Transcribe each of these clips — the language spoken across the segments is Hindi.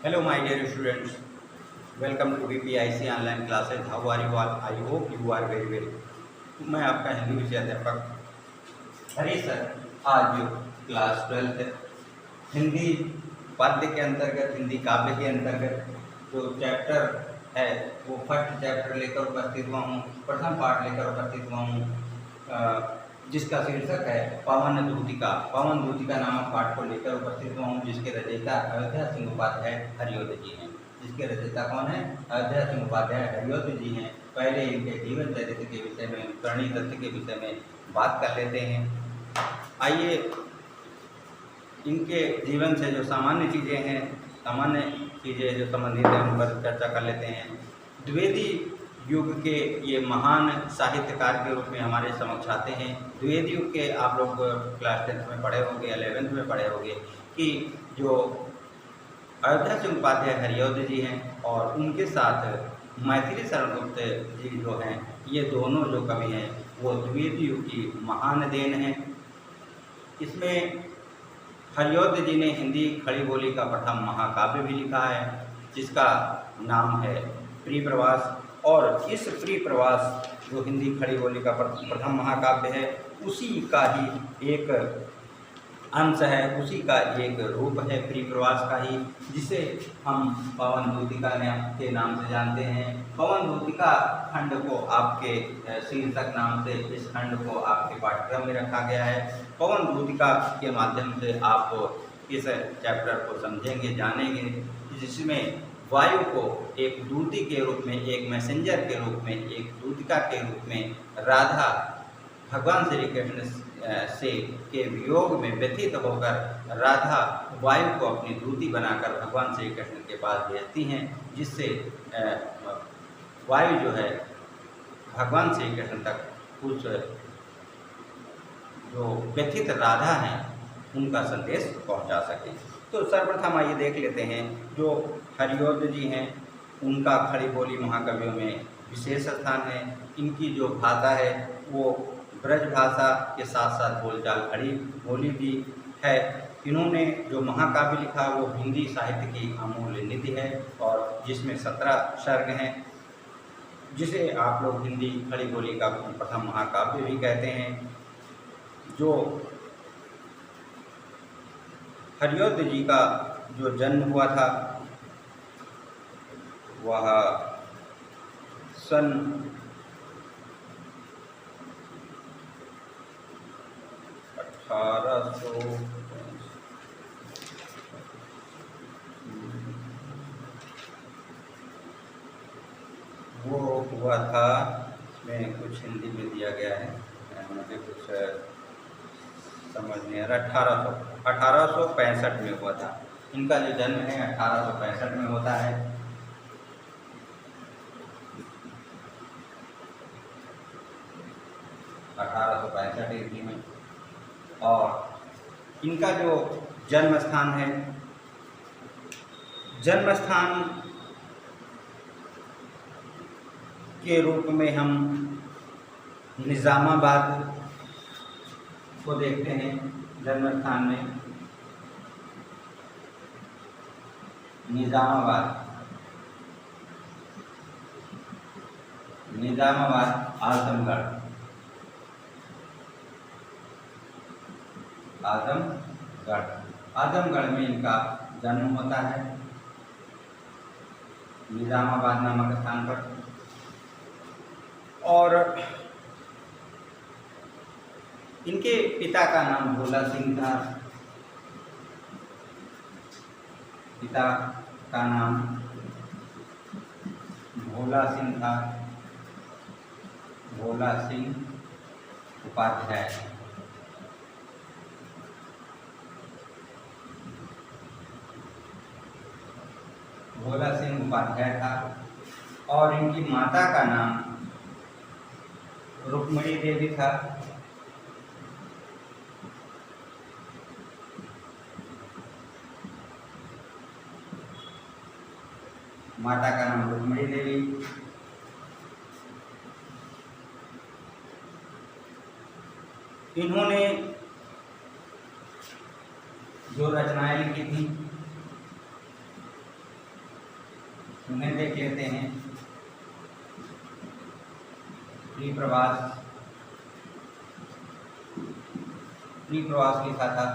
Hello, my dear students. Welcome to BPIC online classes. How are you all? I hope you are very well. मैं आपका हिंदी विषय अध्यापक हरी सर. आज जो क्लास 12 है, हिंदी पद्य के अंतर्गत, हिंदी काव्य के अंतर्गत जो चैप्टर है वो फर्स्ट चैप्टर लेकर उपस्थित हुआ हूँ, प्रथम पाठ लेकर उपस्थित हुआ हूँ, जिसका शीर्षक है पवन दूतिका. पवन दूतिका नामक पाठ को लेकर उपस्थित हुआ हूँ, जिसके रचयिता अयोध्या सिंह उपाध्याय हरियोध जी हैं. जिसके रचयिता कौन है? अयोध्या सिंह उपाध्याय हरियोध जी हैं. पहले इनके जीवन चरित्र के विषय में, करणी तथ्य के विषय में बात कर लेते हैं. आइए इनके जीवन से जो सामान्य चीज़ें हैं, सामान्य चीज़ें जो संबंधित हैं, उन पर चर्चा कर लेते हैं. द्विवेदी युग के ये महान साहित्यकार के रूप में हमारे समक्ष आते हैं. द्विवेदी युग के आप लोग क्लास 10th में पढ़े होंगे, 11th में पढ़े होंगे कि जो अयोध्या सिंह उपाध्याय हरियोध जी हैं और उनके साथ मैथिली शरण गुप्त जी जो हैं, ये दोनों जो कवि हैं वो द्विवेदी युग की महान देन हैं. इसमें हरियोध जी ने हिंदी खड़ी बोली का प्रथम महाकाव्य भी लिखा है, जिसका नाम है प्रिय प्रवास. और इस प्रिय प्रवास जो हिंदी खड़ी बोली का प्रथम महाकाव्य है, उसी का ही एक अंश है, उसी का एक रूप है प्रिय प्रवास का ही, जिसे हम पवन दूतिका के नाम से जानते हैं. पवन दूतिका खंड को आपके शीर्षक नाम से इस खंड को आपके पाठ्यक्रम में रखा गया है. पवन दूतिका के माध्यम से आप इस चैप्टर को समझेंगे, जानेंगे, जिसमें वायु को एक दूती के रूप में, एक मैसेंजर के रूप में, एक दूतिका के रूप में राधा भगवान श्री कृष्ण से के वियोग में व्यथित होकर राधा वायु को अपनी दूती बनाकर भगवान श्री कृष्ण के पास भेजती हैं, जिससे वायु जो है भगवान श्री कृष्ण तक उस जो व्यथित राधा हैं उनका संदेश पहुंचा सके. तो सर्वप्रथम आइए देख लेते हैं जो हरियोध जी हैं, उनका खड़ी बोली महाकवियों में विशेष स्थान है. इनकी जो भाषा है वो ब्रज भाषा के साथ साथ बोलचाल खड़ी बोली भी है. इन्होंने जो महाकाव्य लिखा वो हिंदी साहित्य की अमूल्य निधि है, और जिसमें 17 सर्ग हैं, जिसे आप लोग हिंदी खड़ी बोली का प्रथम महाकाव्य भी कहते हैं. जो हरियोध जी का जो जन्म हुआ था वह सन 1800 वो हुआ था. इसमें कुछ हिंदी में दिया गया है, मुझे कुछ समझ नहीं आ रहा. 1865 में हुआ था. इनका जो जन्म है 1865 में होता है. 1865 ईस्वी में. और इनका जो जन्म स्थान है, जन्म स्थान के रूप में हम निज़ामाबाद को देखते हैं. जन्म स्थान में निज़ामाबाद आजमगढ़ में इनका जन्म होता है, निज़ामाबाद नामक स्थान पर. और इनके पिता का नाम भोला सिंह था. पिता का नाम भोला सिंह था, भोला सिंह उपाध्याय. भोला सिंह उपाध्याय था. और इनकी माता का नाम रुक्मिणी देवी था. माता का नाम रुक्मिणी देवी. इन्होंने जो रचनाएं लिखी थी उन्हें देख लेते हैं। प्री प्रवास लिखा था,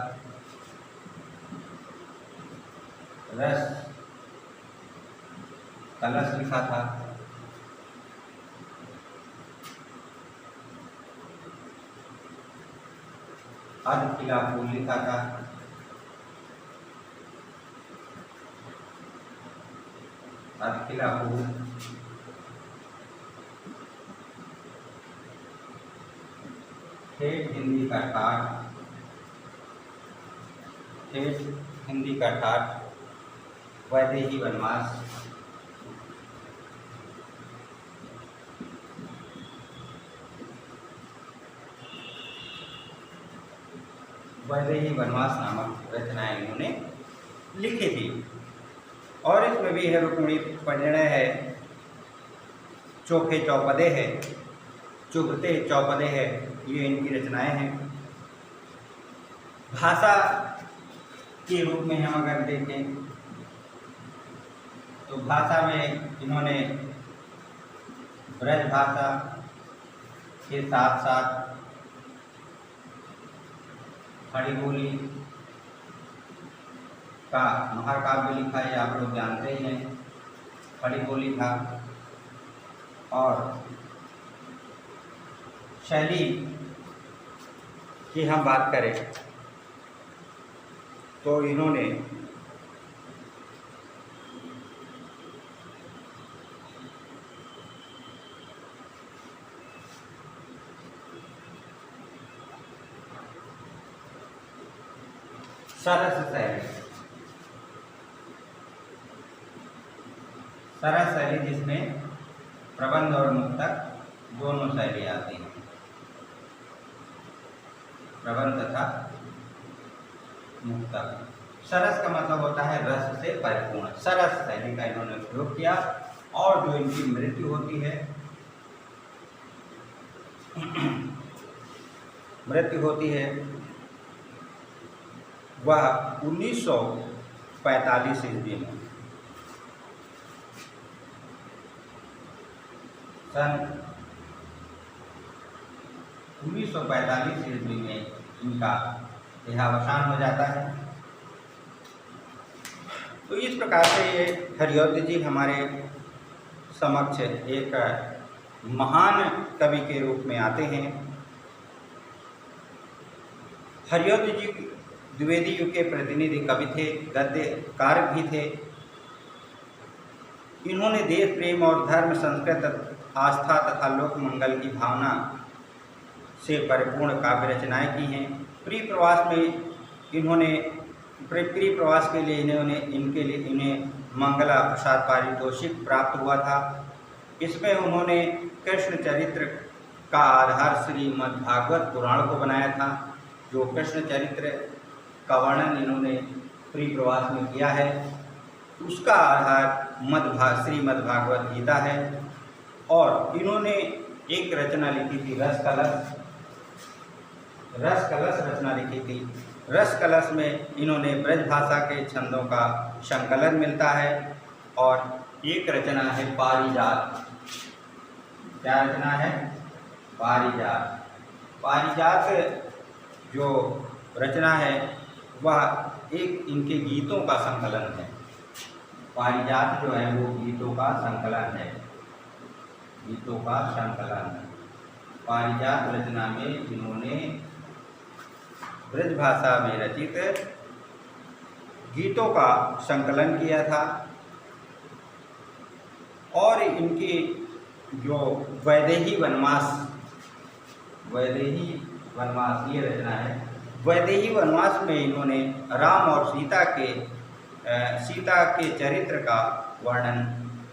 रस कलश लिखा था, अर्ध खिला फूल लिखा था, अर्ध खिला फूल, ठेठ हिंदी का ठाठ, ठेठ हिंदी का ठाठ, वैदेही वनवास, वैदेही वनवास नामक रचनाएं इन्होंने लिखी थी। और इसमें भी है रुक्मिणी परिणय है, चोखे चौपदे है, चुभते चौपदे है, ये इनकी रचनाएं हैं। भाषा के रूप में हम अगर देखें तो भाषा में इन्होंने ब्रज भाषा के साथ साथ खड़ी बोली का महाकाव्य लिखा है, आप लोग जानते ही हैं, खड़ी बोली था। और शैली की हम बात करें तो इन्होंने सरस शैली जिसमें प्रबंध और मुक्तक दोनों शैली आती हैं, प्रबंध तथा मुक्तक। सरस का मतलब होता है रस से परिपूर्ण, सरस शैली का इन्होंने प्रयोग किया। और जो इनकी मृत्यु होती है, मृत्यु होती है वह 1945 ईस्वी में, सन 1945 ईस्वी में इनका देहावसान हो जाता है। तो इस प्रकार से ये हरिऔध जी हमारे समक्ष एक महान कवि के रूप में आते हैं। हरिऔध जी द्विवेदी युग के प्रतिनिधि कवि थे, गद्यकार भी थे। इन्होंने देश प्रेम और धर्म, संस्कृत, आस्था तथा लोक मंगल की भावना से परिपूर्ण काव्य रचनाएं की हैं। प्री प्रवास में इन्होंने प्री प्रवास के लिए इन्हें मंगला प्रसाद पारितोषिक प्राप्त हुआ था। इसमें उन्होंने कृष्ण चरित्र का आधार श्रीमद्भागवत पुराण को बनाया था। जो कृष्ण चरित्र का वर्णन इन्होंने प्री प्रवास में किया है, उसका आधार श्रीमद्भागवत गीता है। और इन्होंने एक रचना लिखी थी, रस कलश रचना लिखी थी। रस कलश में इन्होंने ब्रज भाषा के छंदों का संकलन मिलता है। और एक रचना है पारिजात। क्या रचना है? पारिजात। पारिजात जो रचना है वह एक इनके गीतों का संकलन है। पारिजात जो है वो गीतों का संकलन है, गीतों का संकलन। पारिजात रचना में इन्होंने ब्रज भाषा में रचित गीतों का संकलन किया था। और इनकी जो वैदेही वनवास ये रचना है। वैदेही वनवास में इन्होंने राम और सीता के चरित्र का वर्णन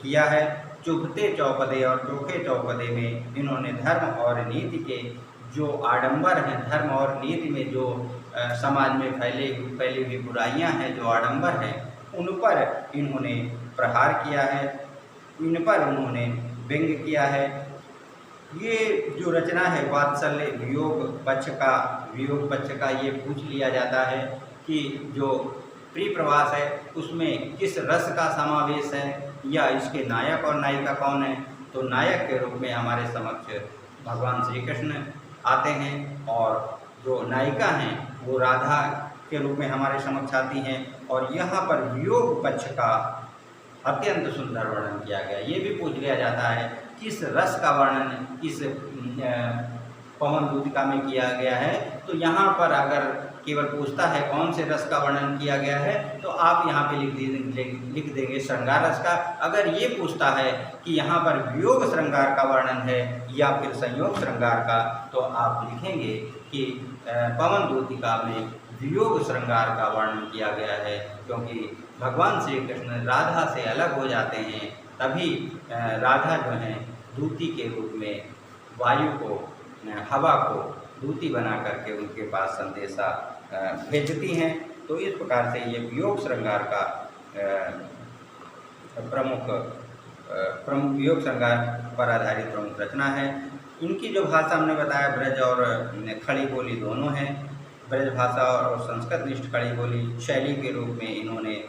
किया है। चुभते चौपदे और चोखे चौपदे में इन्होंने धर्म और नीति के जो आडंबर हैं, धर्म और नीति में जो समाज में फैली हुई बुराइयां हैं, जो आडंबर हैं, उन पर इन्होंने प्रहार किया है, इन पर उन्होंने व्यंग्य किया है। ये जो रचना है वात्सल्य वियोग पक्ष का ये पूछ लिया जाता है कि जो प्री प्रवास है उसमें किस रस का समावेश है, या इसके नायक और नायिका कौन है, तो नायक के रूप में हमारे समक्ष भगवान श्री कृष्ण आते हैं और जो नायिका हैं वो राधा के रूप में हमारे समक्ष आती हैं। और यहाँ पर वियोग पक्ष का अत्यंत सुंदर वर्णन किया गया। ये भी पूछ लिया जाता है किस रस का वर्णन किस पवन दूतिका में किया गया है, तो यहाँ पर अगर केवल पूछता है कौन से रस का वर्णन किया गया है, तो आप यहाँ पे लिख देंगे श्रृंगार रस का। अगर ये पूछता है कि यहाँ पर वियोग श्रृंगार का वर्णन है या फिर संयोग श्रृंगार का, तो आप लिखेंगे कि पवन दूतिका में वियोग श्रृंगार का वर्णन किया गया है, क्योंकि भगवान श्री कृष्ण राधा से अलग हो जाते हैं, तभी राधा जो है दूती के रूप में वायु को, हवा को दूती बना करके उनके पास संदेशा भेजती हैं। तो इस प्रकार से ये वियोग श्रृंगार का प्रमुख वियोग श्रृंगार पर आधारित प्रमुख रचना है। इनकी जो भाषा हमने बताया ब्रज और खड़ी बोली दोनों हैं। ब्रज भाषा और संस्कृतनिष्ठ खड़ी बोली शैली के रूप में इन्होंने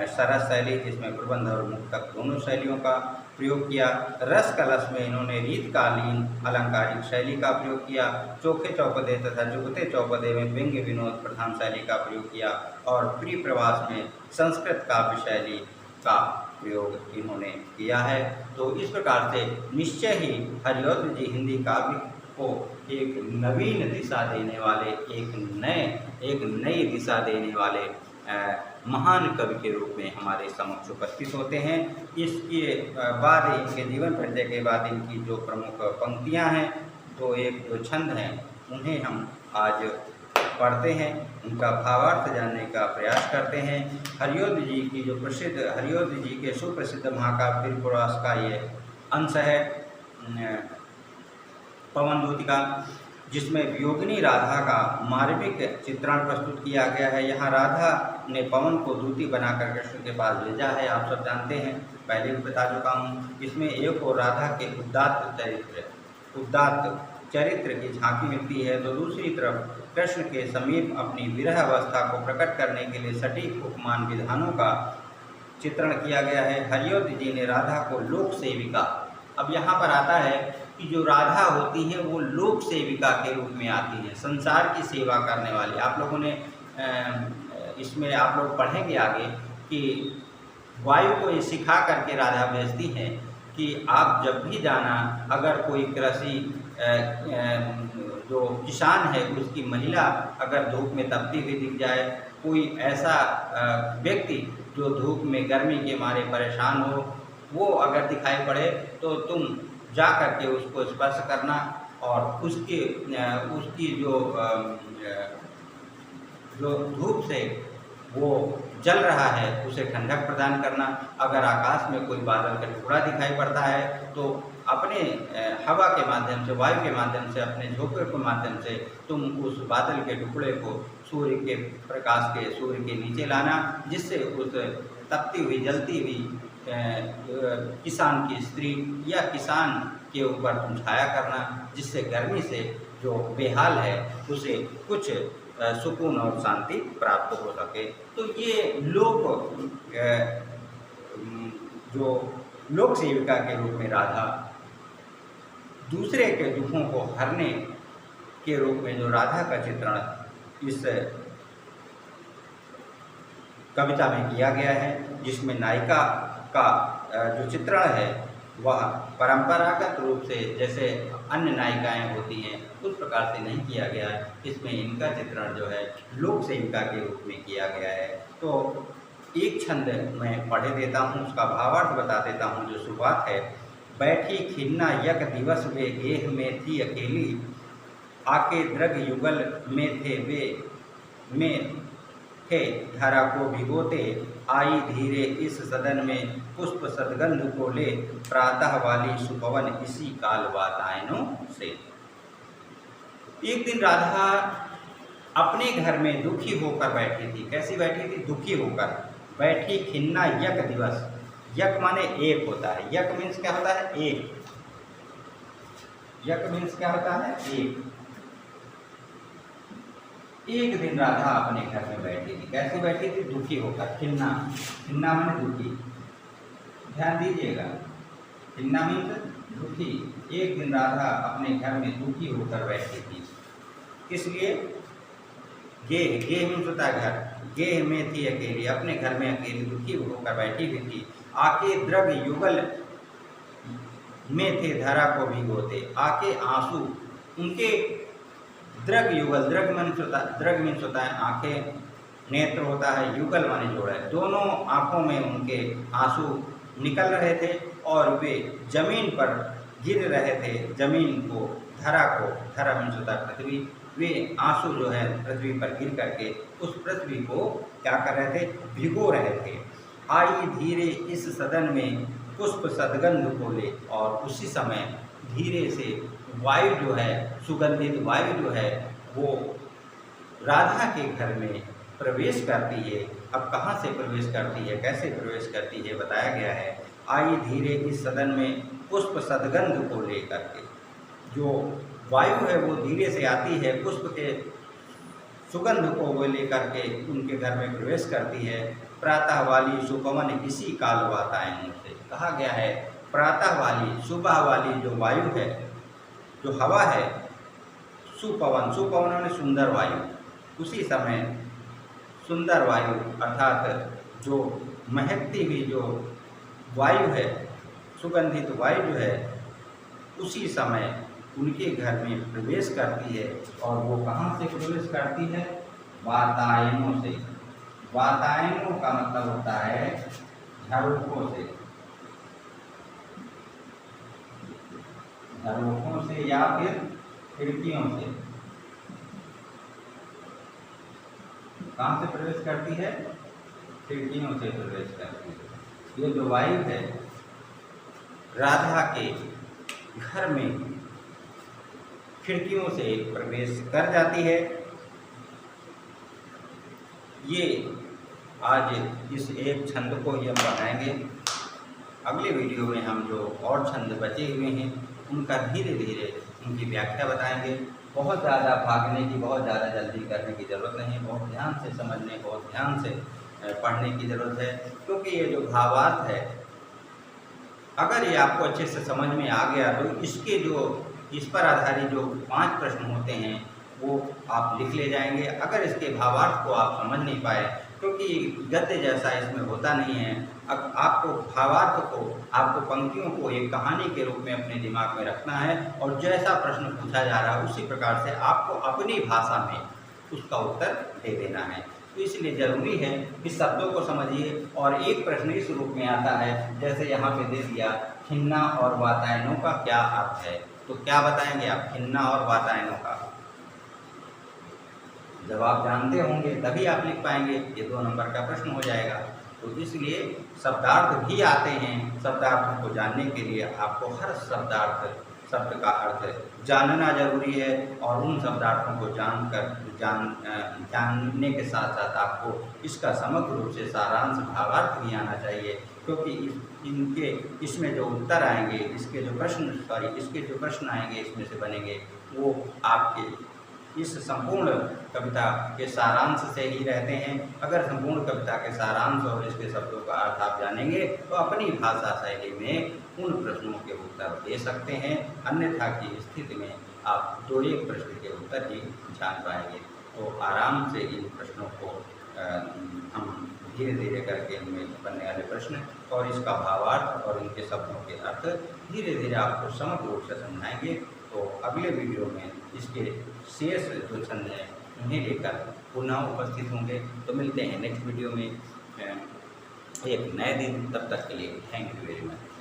सरस शैली जिसमें प्रबंध और मुक्तक दोनों शैलियों का प्रयोग किया। रस कलश में इन्होंने रीतकालीन अलंकारिक शैली का प्रयोग किया। चोखे चौपदे तथा जुगते चौपदे में व्यंग्य विनोद प्रधान शैली का प्रयोग किया। और प्रिय प्रवास में संस्कृत काव्य शैली का प्रयोग इन्होंने किया है। तो इस प्रकार से निश्चय ही हरिऔध जी हिंदी काव्य को एक नवीन दिशा देने वाले, एक नई दिशा देने वाले महान कवि के रूप में हमारे समक्ष उपस्थित होते हैं। इसके बाद इनके जीवन परिचय के बाद इनकी जो प्रमुख पंक्तियां हैं, तो एक जो छंद हैं उन्हें हम आज पढ़ते हैं, उनका भावार्थ जानने का प्रयास करते हैं। हरिऔध जी की जो प्रसिद्ध हरिऔध जी के सुप्रसिद्ध महाकाव्य वीर प्रवास का ये अंश है पवन दूतिका, जिसमें वियोगिनी राधा का मार्मिक चित्रण प्रस्तुत किया गया है। यहाँ राधा ने पवन को दूती बनाकर कृष्ण के पास भेजा है, आप सब जानते हैं, पहले भी बता चुका हूँ। इसमें एक और राधा के उदात्त चरित्र की झांकी मिलती है, तो दूसरी तरफ कृष्ण के समीप अपनी विरह अवस्था को प्रकट करने के लिए सटीक उपमान विधानों का चित्रण किया गया है। हरिऔध जी ने राधा को लोक सेविका, अब यहाँ पर आता है कि जो राधा होती है वो लोक सेविका के रूप में आती है, संसार की सेवा करने वाली। आप लोगों ने इसमें आप लोग पढ़ेंगे आगे कि वायु को ये सिखा करके राधा भेजती हैं कि आप जब भी जाना, अगर कोई कृषि जो किसान है उसकी महिला अगर धूप में तपती हुई दिख जाए, कोई ऐसा व्यक्ति जो धूप में गर्मी के मारे परेशान हो, वो अगर दिखाई पड़े तो तुम जा करके उसको स्पर्श करना और उसकी जो धूप से वो जल रहा है उसे ठंडक प्रदान करना। अगर आकाश में कोई बादल का टुकड़ा दिखाई पड़ता है तो अपने हवा के माध्यम से, वायु के माध्यम से, अपने झोंके के माध्यम से तुम उस बादल के टुकड़े को सूर्य के प्रकाश के सूर्य के नीचे लाना, जिससे उस तपती हुई जलती हुई किसान की स्त्री या किसान के ऊपर तुम छाया करना, जिससे गर्मी से जो बेहाल है उसे कुछ सुकून और शांति प्राप्त हो सके। तो ये जो लोक सेविका के रूप में राधा दूसरे के दुखों को हरने के रूप में जो राधा का चित्रण इस कविता में किया गया है, जिसमें नायिका का जो चित्रण है वह परंपरागत रूप से जैसे अन्य नायिकाएं होती हैं उस प्रकार से नहीं किया गया है। इसमें इनका चित्रण जो है लोक सेविका के रूप में किया गया है। तो एक छंद मैं पढ़े देता हूँ, उसका भावार्थ बता देता हूँ। जो शुरुआत है, बैठी खिन्ना यक दिवस वे गेह में थी अकेली, आके द्रग युगल में थे वे में थे धरा को भिगोते, आई धीरे इस सदन में पुष्प सदगंध को ले, प्रातः वाली सुपवन इसी काल वातायनों से। एक दिन राधा अपने घर में दुखी होकर बैठी थी। कैसी बैठी थी? दुखी होकर बैठी। खिन्ना यक दिवस, यक माने एक होता है, यक मीन्स क्या होता है? एक। यक मीन्स क्या होता है? एक। एक दिन राधा अपने घर में बैठी थी। कैसे बैठी थी? दुखी होकर। खिन्ना, खिन्ना माने दुखी। ध्यान दीजिएगा, खिन्ना मीन्स दुखी। एक दिन राधा अपने घर में दुखी होकर बैठी थी। किस लिए? गेह मीन्स होता है घर। गेह में थी अकेली, अपने घर में अकेली दुखी होकर बैठी हुई थी। आके द्रग युगल में थे धरा को भिगोते। आके आंसू उनके द्रग युगल, द्रग मीन्स होता है आंखें, नेत्र होता है, युगल माने जोड़ा है। दोनों आंखों में उनके आंसू निकल रहे थे और वे जमीन पर गिर रहे थे। जमीन को, धरा मीन्स होता है पृथ्वी। वे आंसू जो है पृथ्वी पर गिर करके उस पृथ्वी को क्या कर रहे थे? भिगो रहे थे। आई धीरे इस सदन में पुष्प सदगंध खोले, और उसी समय धीरे से वायु जो है, सुगंधित वायु जो है, वो राधा के घर में प्रवेश करती है। अब कहाँ से प्रवेश करती है, कैसे प्रवेश करती है, बताया गया है। आई धीरे इस सदन में पुष्प सदगंध को लेकर के, जो वायु है वो धीरे से आती है, पुष्प के सुगंध को वो लेकर के उनके घर में प्रवेश करती है। प्रातः वाली सुपवन इसी काल वातायन से कहा गया है। प्रातः वाली, सुबह वाली जो वायु है, जो हवा है, सुपवन, सुपवन माने सुंदर वायु, उसी समय सुंदर वायु अर्थात जो महकती हुई जो वायु है, सुगंधित वायु जो है, उसी समय उनके घर में प्रवेश करती है। और वो कहाँ से प्रवेश करती है? वातायनों से। वातायनों का मतलब होता है झरोखों से, झरोखों से या फिर खिड़कियों से। कहाँ से प्रवेश करती है? खिड़कियों से प्रवेश करती है। ये जो वायु है राधा के घर में खिड़कियों से प्रवेश कर जाती है। ये आज इस एक छंद को ही हम पढ़ाएंगे। अगले वीडियो में हम जो और छंद बचे हुए हैं उनका धीरे धीरे उनकी व्याख्या बताएंगे। बहुत ज़्यादा भागने की, बहुत ज़्यादा जल्दी करने की ज़रूरत नहीं है। बहुत ध्यान से समझने, बहुत ध्यान से पढ़ने की ज़रूरत है, क्योंकि ये जो भावार्थ है, अगर ये आपको अच्छे से समझ में आ गया तो इसके जो इस पर आधारित जो 5 प्रश्न होते हैं वो आप लिख ले जाएंगे। अगर इसके भावार्थ को आप समझ नहीं पाए, क्योंकि गद्य जैसा इसमें होता नहीं है, अब आपको भावार्थ को, आपको पंक्तियों को एक कहानी के रूप में अपने दिमाग में रखना है, और जैसा प्रश्न पूछा जा रहा है उसी प्रकार से आपको अपनी भाषा में उसका उत्तर दे देना है। तो इसलिए ज़रूरी है कि शब्दों को समझिए। और एक प्रश्न इस रूप में आता है, जैसे यहाँ पे दे दिया, खिन्ना और वातायनों का क्या अर्थ है? तो क्या बताएंगे आप खिन्ना और वातायनों का? जब आप जानते होंगे तभी आप लिख पाएंगे। ये 2 नंबर का प्रश्न हो जाएगा। तो इसलिए शब्दार्थ भी आते हैं। शब्दार्थों को जानने के लिए आपको हर शब्द का अर्थ जानना जरूरी है, और उन शब्दार्थों को जानने के साथ साथ आपको इसका समग्र रूप से सारांश भावार्थ भी आना चाहिए, क्योंकि इसमें जो उत्तर आएंगे, इसके जो प्रश्न आएंगे इसमें से बनेंगे, वो आपके इस संपूर्ण कविता के सारांश से ही रहते हैं। अगर संपूर्ण कविता के सारांश और इसके शब्दों का अर्थ आप जानेंगे तो अपनी भाषा शैली में उन प्रश्नों के उत्तर दे सकते हैं। अन्यथा की स्थिति में आप 2-1 प्रश्न के उत्तर ही जान पाएंगे। तो आराम से इन प्रश्नों को हम धीरे धीरे करके इनमें बनने वाले प्रश्न और इसका भावार्थ और इनके शब्दों के अर्थ धीरे धीरे आपको समग्र रूप से समझाएंगे। तो अगले वीडियो में इसके शेष जो छंद हैं उन्हें लेकर पुनः उपस्थित होंगे। तो मिलते हैं नेक्स्ट वीडियो में एक नए दिन। तब तक के लिए थैंक यू वेरी मच।